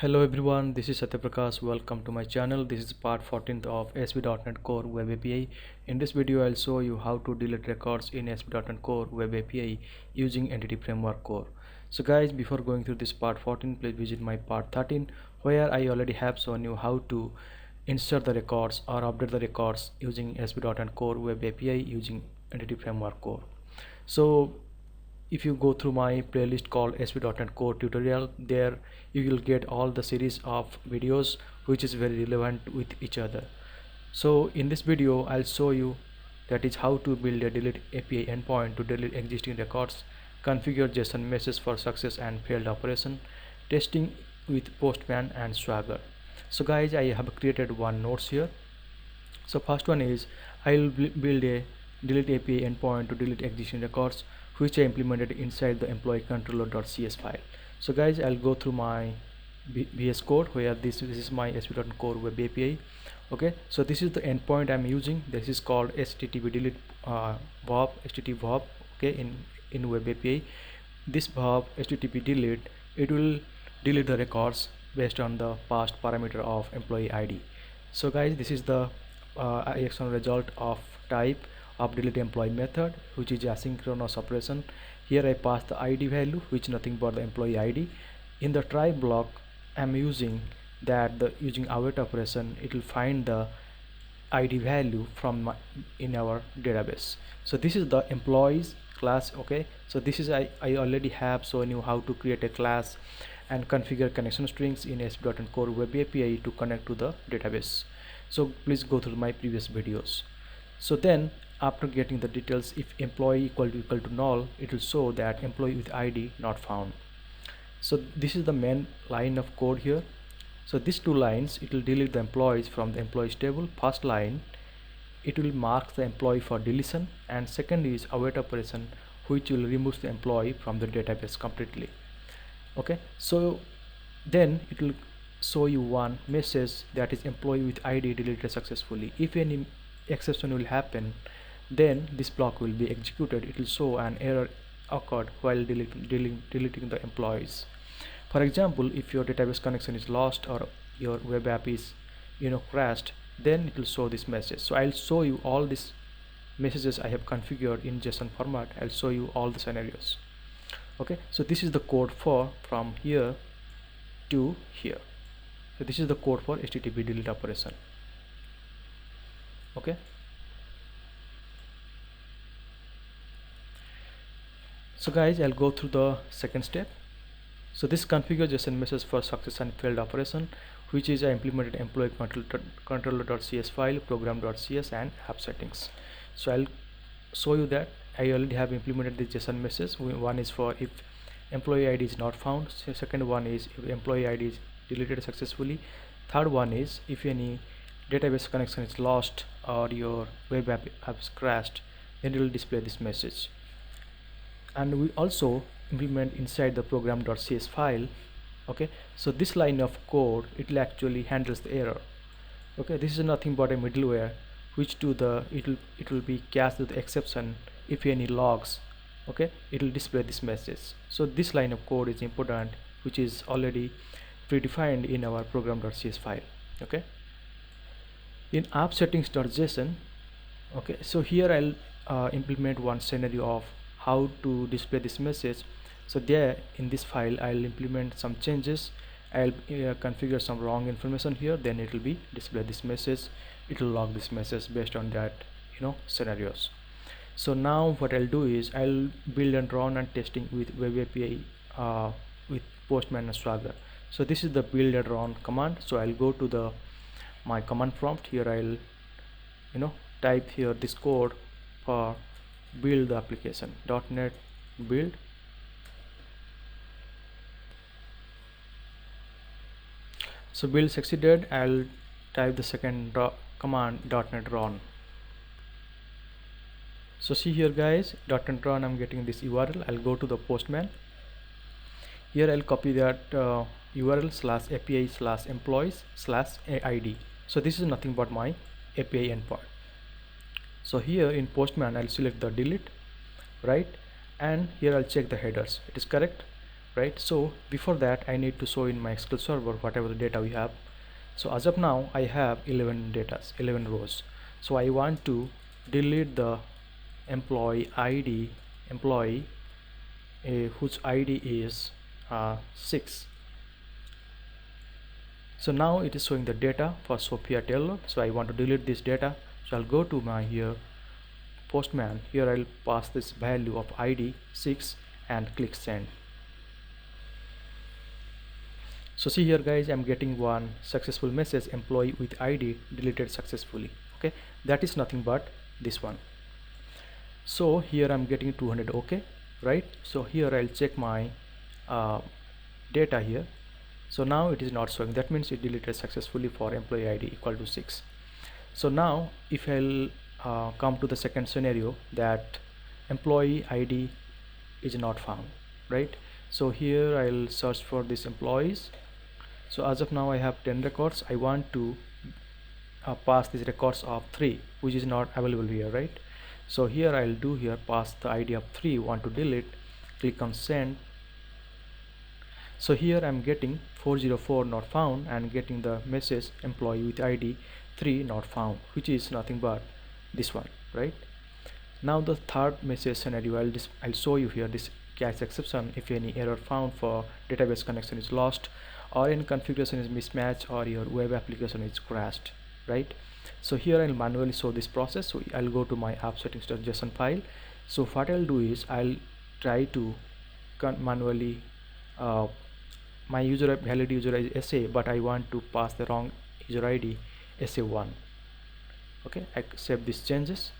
Hello everyone, this is Satyaprakash. Welcome to my channel. This is part 14th of ASP.NET Core Web API. In this video, I'll show you how to delete records in ASP.NET Core Web API using Entity Framework Core. So guys, before going through this part 14, please visit my part 13 where I already have shown you how to insert the records or update the records using ASP.NET Core Web API using Entity Framework Core. So if you go through my playlist called ASP.NET Core tutorial, there you will get all the series of videos which is very relevant with each other. So in this video I'll show you that is how to build a delete API endpoint to delete existing records, configure JSON messages for success and failed operation, testing with Postman and Swagger. So guys, I have created one notes here. So first one is I will build a delete API endpoint to delete existing records which I implemented inside the employee controller.cs file. So guys, I'll go through my VS Code where this is my ASP.NET Core Web API. Okay, so this is the endpoint I'm using. This is called http delete verb, http verb. Okay, in Web API, this verb http delete, it will delete the records based on the past parameter of employee ID. So guys, this is the external result of type of delete employee method, which is asynchronous operation. Here I pass the ID value, which is nothing but the employee ID. In the try block, I'm using that using await operation, it will find the ID value from in our database. So this is the employees class. Okay, so this is I already have shown you how to create a class and configure connection strings in ASP.NET Core Web API to connect to the database. So please go through my previous videos. So then after getting the details, if employee equal to null, it will show that employee with ID not found. So this is the main line of code here. So these two lines, it will delete the employees from the employees table. First line, it will mark the employee for deletion, and second is await operation, which will remove the employee from the database completely. Okay, so then it will show you one message that is employee with ID deleted successfully. If any exception will happen, then this block will be executed. It will show an error occurred while deleting the employees. For example, if your database connection is lost or your web app is crashed, then it will show this message. So I'll show you all these messages I have configured in JSON format. I'll show you all the scenarios. Okay, so this is the code for from here to here. So this is the code for http delete operation. Okay, so guys, I'll go through the second step. So this configure JSON message for success and failed operation, which is I implemented employee controller.cs file, program.cs and app settings. So I'll show you that I already have implemented the JSON message. One is for if employee ID is not found, second one is if employee ID is deleted successfully, third one is if any database connection is lost or your web app has crashed, then it will display this message. And we also implement inside the program.cs file. Okay, so this line of code, it will actually handles the error. Okay, this is nothing but a middleware which to the it will be cast with the exception if any logs. Okay, it will display this message. So this line of code is important, which is already predefined in our program.cs file. Okay, in app settings.json, okay, so here I'll implement one scenario of how to display this message. So there in this file I'll implement some changes. I'll configure some wrong information here, then it will be display this message. It will log this message based on that scenarios. So now what I'll do is I'll build and run and testing with web API with Postman and Swagger. So this is the build and run command. So I'll go to the my command prompt. Here I'll type here this code for build the application .NET build. So build succeeded. I'll type the second command .NET run. So see here guys, .NET run, I'm getting this URL. I'll go to the Postman. Here I'll copy that URL /API/employees/ID. So this is nothing but my API endpoint. So here in Postman I'll select the delete, right, and here I'll check the headers. It is correct. right? So before that I need to show in my SQL Server whatever the data we have. So as of now I have 11 rows. So I want to delete the employee ID, employee whose ID is 6. So now it is showing the data for Sophia Taylor. So I want to delete this data. So I'll go to my here Postman. Here I'll pass this value of ID 6 and click send. So see here guys, I'm getting one successful message, employee with ID deleted successfully. Okay, that is nothing but this one. So here I'm getting 200. okay, right? So here I'll check my data here. So now it is not showing, that means it deleted successfully for employee ID equal to 6. So now if I'll come to the second scenario, that employee ID is not found, right? So here I'll search for these employees. So as of now I have 10 records. I want to pass these records of 3, which is not available here, right? So here I'll do here pass the ID of 3, want to delete, click on send. So here I'm getting 404 not found and getting the message employee with ID 3 not found, which is nothing but this one, right? Now the third message scenario, I'll show you here this catch exception. If any error found for database connection is lost, or any configuration is mismatched, or your web application is crashed, right? So here I'll manually show this process. So I'll go to my app settings.json file. So what I'll do is I'll try to manually my valid user is SA, but I want to pass the wrong user ID SA1. okay, I save these changes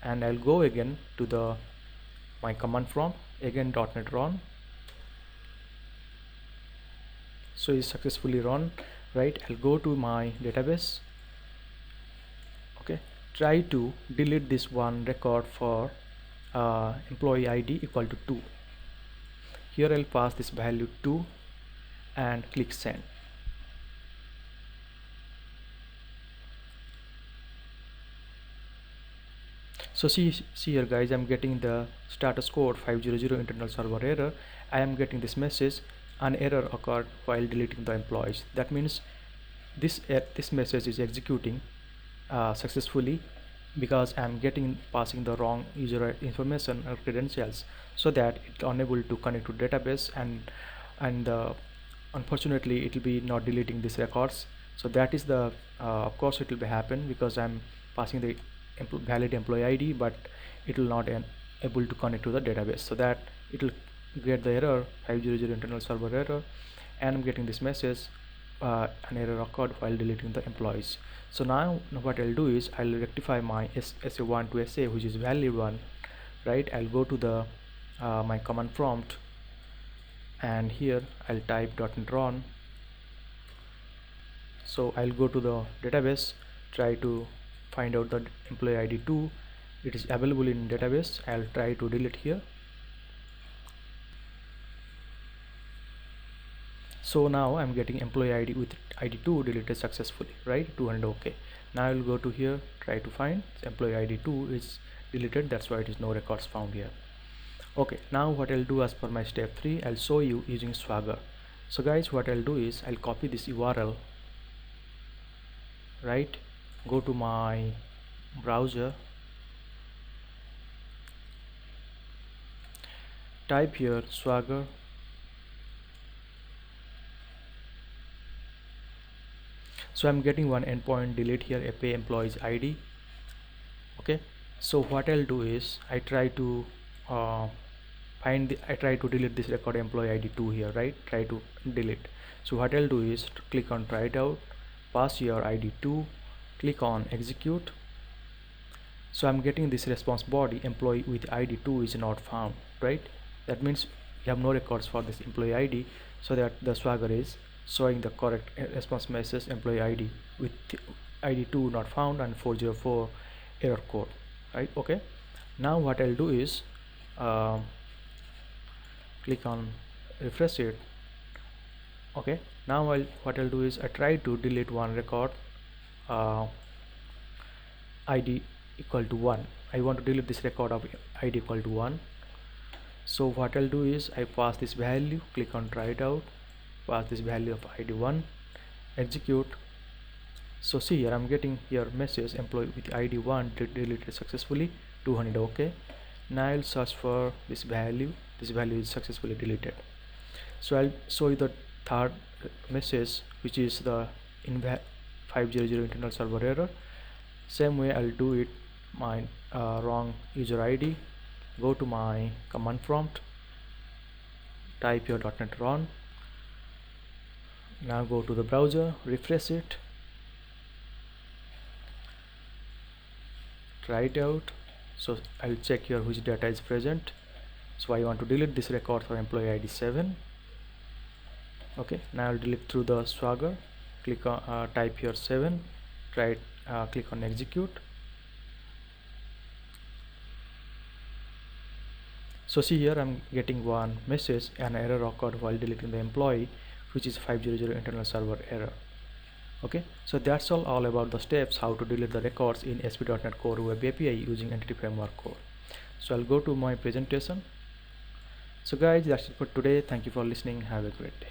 and I'll go again to the my command prompt, again .NET run. So it's successfully run, right? I'll go to my database. Okay, try to delete this one record for employee ID equal to 2. Here I'll pass this value 2 and click send. So see here guys, I'm getting the status code 500 internal server error. I am getting this message, an error occurred while deleting the employees. That means this message is executing successfully because I'm passing the wrong user information or credentials, so that it's unable to connect to database, and unfortunately it will be not deleting these records. So that is the of course it will be happen because I'm passing the valid employee ID, but it will not able to connect to the database, so that it will get the error 500 internal server error, and I'm getting this message an error occurred while deleting the employees. So now what I'll do is I'll rectify my SA1 to SA, which is valid one, right? I'll go to the my command prompt, and here I'll type .NET run. So I'll go to the database, try to find out the employee ID 2. It is available in database. I'll try to delete here. So now I'm getting employee ID with ID 2 deleted successfully, right? 200. okay. Now I'll go to here, try to find employee ID 2 is deleted, that's why it is no records found here. Okay, now what I'll do as per my step 3, I'll show you using Swagger. So guys, what I'll do is I'll copy this URL, right? Go to my browser, type here Swagger, so I'm getting one endpoint delete here a employees ID. Okay, so what I'll do is I try to delete this record employee ID 2 here, right? Try to delete. So what I'll do is click on try it out, pass your ID 2, click on execute. So I'm getting this response body, employee with ID 2 is not found, right? That means you have no records for this employee ID, so that the Swagger is showing the correct response message, employee ID with ID 2 not found and 404 error code, right? Okay, now what I'll do is click on refresh it. Okay, now what I'll do is I try to delete one record ID equal to 1. I want to delete this record of ID equal to 1. So what I'll do is I pass this value, click on try it out, pass this value of id1, execute. So see here I'm getting here message employee with id1 deleted successfully, 200. okay. Now I'll search for this value is successfully deleted. So I'll show you the third message, which is the 500 internal server error. Same way I'll do it, my wrong user ID. Go to my command prompt, type your .NET run. Now go to the browser, refresh it, try it out. So I'll check here which data is present. So I want to delete this record for employee ID 7. okay, now I'll delete through the Swagger. Click on type here 7, try it, click on execute. So see here I'm getting one message, an error occurred while deleting the employee, which is 500 internal server error. Okay, so that's all about the steps how to delete the records in ASP.NET Core Web API using Entity Framework Core. So I'll go to my presentation. So guys, that's it for today. Thank you for listening. Have a great day.